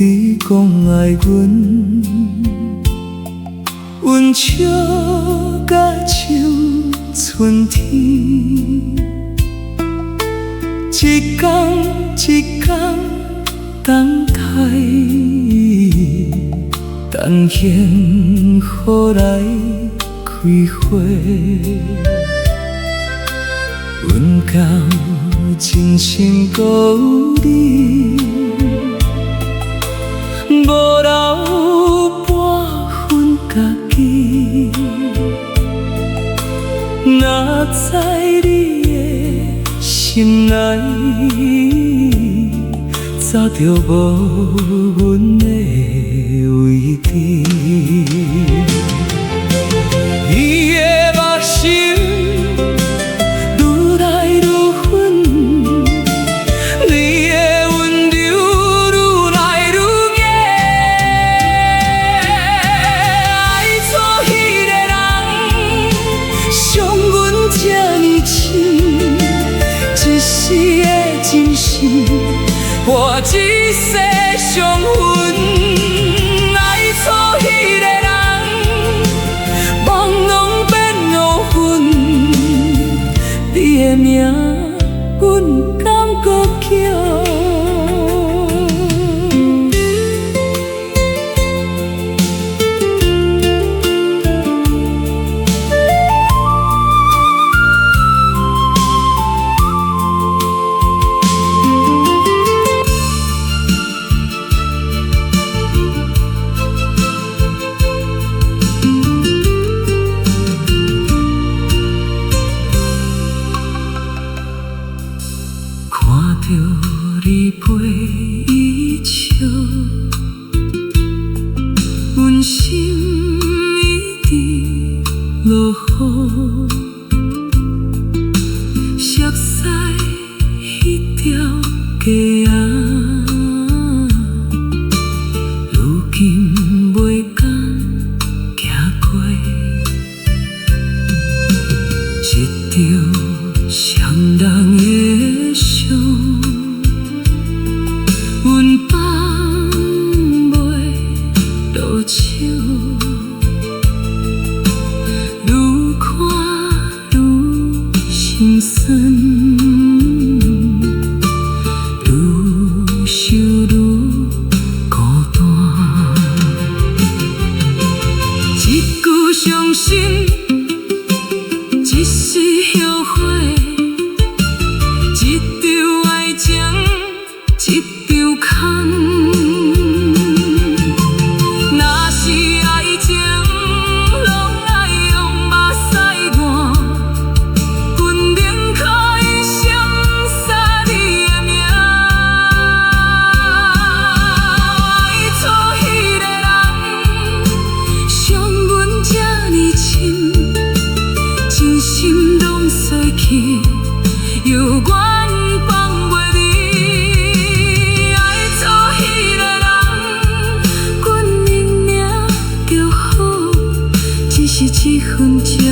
你讲爱阮，阮笑甲像春天，一天一天等待，等幸福来开花。阮敢真心搁有你，无留半分家己。若知你的心内，早就无阮的位置。你的目睭愈来愈远，你的温柔愈来愈硬。爱错彼个人，伤阮这呢深，一世的真心换一世伤痕。爱错彼个人，梦拢变乌云。你的名，阮敢搁叫？你陪伊笑，阮心一直落雨，熟悉迄条街仔，如今袂敢行过，一条伤人的伤。阮放袂落手，愈看愈心酸，愈想愈孤单。一句伤心，一世后悔，一场爱情，一场空。若是爱情，拢爱用目屎换，阮宁可一生杀你的名。爱错彼个人，伤阮这呢深，真心拢碎去，犹原放袂离。一分钟。